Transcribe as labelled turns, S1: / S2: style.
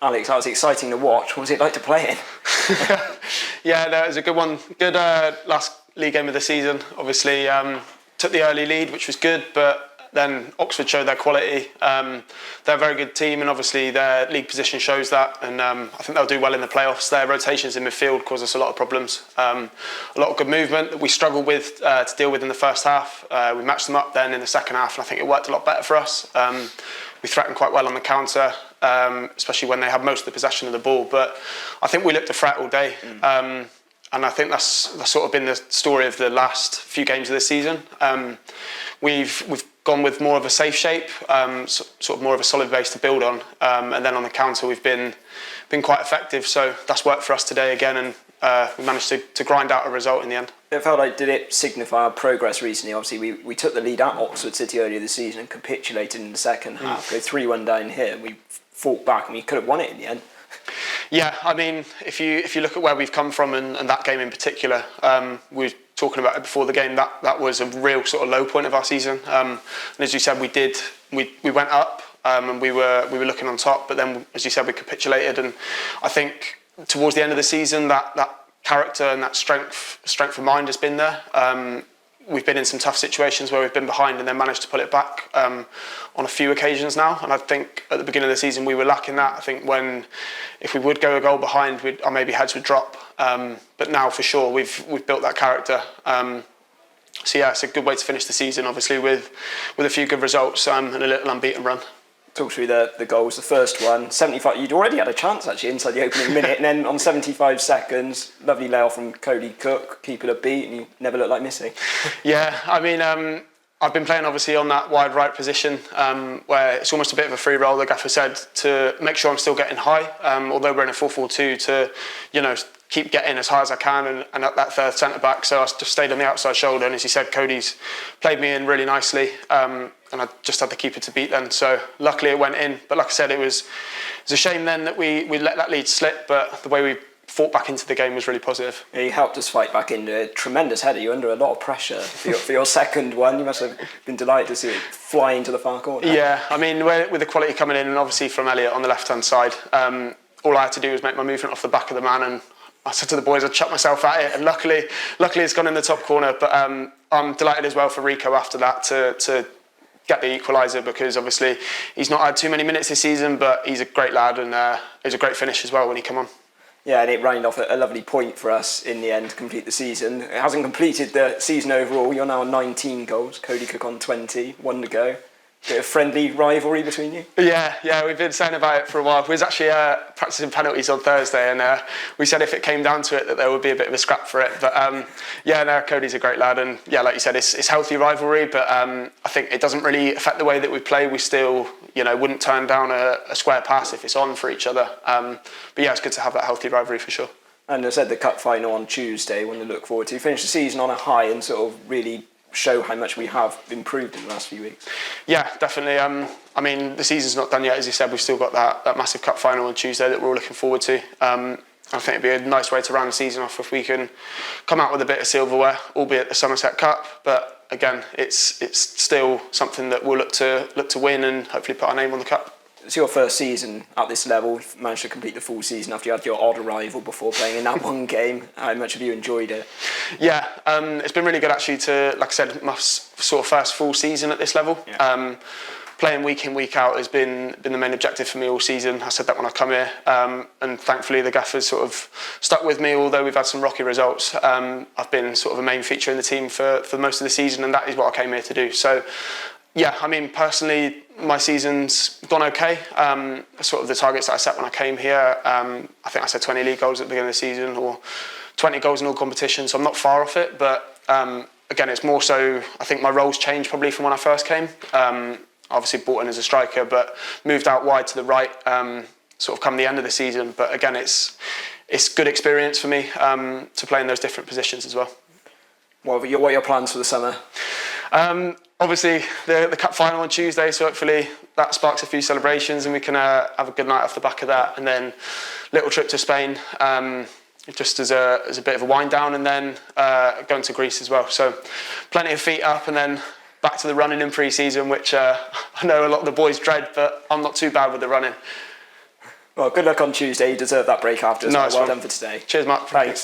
S1: Alex, that was exciting to watch. What was it like to play in?
S2: Yeah, no, it was a good one. Good last league game of the season. Obviously, took the early lead, which was good, but then Oxford showed their quality. They're a very good team, and obviously their league position shows that. And I think they'll do well in the playoffs. Their rotations in midfield cause us a lot of problems. A lot of good movement that we struggled with to deal with in the first half. We matched them up then in the second half, and I think it worked a lot better for us. We threatened quite well on the counter, especially when they had most of the possession of the ball. But I think we looked a threat all day. And I think that's sort of been the story of the last few games of this season. We've gone with more of a safe shape, sort of more of a solid base to build on, and then on the counter we've been quite effective. So that's worked for us today again, and we managed to grind out a result in the end.
S1: It felt like, did it signify our progress recently? Obviously, we took the lead at Oxford City earlier this season and capitulated in the second half. Go 3-1 down here, we fought back, and we could have won it in the end.
S2: Yeah, I mean, if you look at where we've come from and that game in particular, we were talking about it before the game. That was a real sort of low point of our season. And as you said, we went up and we were looking on top. But then, as you said, we capitulated. And I think towards the end of the season, that character and that strength of mind has been there. We've been in some tough situations where we've been behind and then managed to pull it back on a few occasions now. And I think at the beginning of the season we were lacking that. I think if we would go a goal behind, our maybe heads would drop. But now for sure we've built that character. So yeah, it's a good way to finish the season, obviously with a few good results and a little unbeaten run.
S1: Talk through the goals. The first one, 75. You'd already had a chance actually inside the opening minute, and then on 75 seconds, lovely layoff from Cody Cook, keeper to beat, and you never looked like missing.
S2: Yeah, I mean, I've been playing obviously on that wide right position, where it's almost a bit of a free roll. The gaffer said to make sure I'm still getting high, although we're in a 4-4-2, to keep getting as high as I can and at that third centre back. So I just stayed on the outside shoulder, and as he said, Cody's played me in really nicely. And I just had the keeper to beat then. So luckily it went in. But like I said, it was a shame then that we let that lead slip, but the way we fought back into the game was really positive.
S1: Yeah, you helped us fight back into a tremendous header. You're under a lot of pressure for your second one. You must have been delighted to see it fly into the far corner.
S2: Yeah, I mean, with the quality coming in, and obviously from Elliot on the left-hand side, all I had to do was make my movement off the back of the man, and I said to the boys I'd chuck myself at it, and luckily it's gone in the top corner. But I'm delighted as well for Rico after that to get the equaliser, because obviously he's not had too many minutes this season, but he's a great lad, and it was a great finish as well when he came on.
S1: Yeah, and it rounded off a lovely point for us in the end to complete the season. It hasn't completed the season overall. You're now on 19 goals. Cody Cook on 20, one to go. Bit of friendly rivalry between you?
S2: Yeah, we've been saying about it for a while. We was actually practising penalties on Thursday, and we said if it came down to it that there would be a bit of a scrap for it. But Cody's a great lad, and yeah, like you said, it's healthy rivalry, but I think it doesn't really affect the way that we play. We still, wouldn't turn down a square pass if it's on for each other. But yeah, it's good to have that healthy rivalry for sure. And
S1: I said the cup final on Tuesday, one to look forward to. Finish the season on a high and sort of really show how much we have improved in the last few weeks.
S2: Yeah, definitely. I mean, the season's not done yet, as you said. We've still got that massive cup final on Tuesday that we're all looking forward to. I think it'd be a nice way to round the season off if we can come out with a bit of silverware, albeit the Somerset Cup. But again, it's still something that we'll look to win and hopefully put our name on the cup.
S1: It's your first season at this level. You've managed to complete the full season after you had your odd arrival before playing in that one game. How much have you enjoyed it?
S2: Yeah, it's been really good actually to, like I said, my sort of first full season at this level. Yeah. Playing week in, week out has been the main objective for me all season. I said that when I come here, and thankfully the gaffer's sort of stuck with me, although we've had some rocky results. I've been sort of a main feature in the team for most of the season, and that is what I came here to do. So yeah, I mean, personally, my season's gone okay. Sort of the targets that I set when I came here, I think I said 20 league goals at the beginning of the season, or 20 goals in all competitions, so I'm not far off it. But again, it's more so, I think my role's changed probably from when I first came. Obviously brought in as a striker, but moved out wide to the right, sort of come the end of the season. But again, it's good experience for me to play in those different positions as well.
S1: What are your plans for the summer?
S2: Obviously, the cup final on Tuesday, so hopefully that sparks a few celebrations and we can have a good night off the back of that. And then little trip to Spain, just as a bit of a wind down, and then going to Greece as well. So plenty of feet up, and then back to the running in pre-season, which I know a lot of the boys dread, but I'm not too bad with the running.
S1: Well, good luck on Tuesday. You deserve that break after as well.
S2: Nice
S1: Well
S2: one.
S1: done for today.
S2: Cheers, Matt.
S1: Thanks.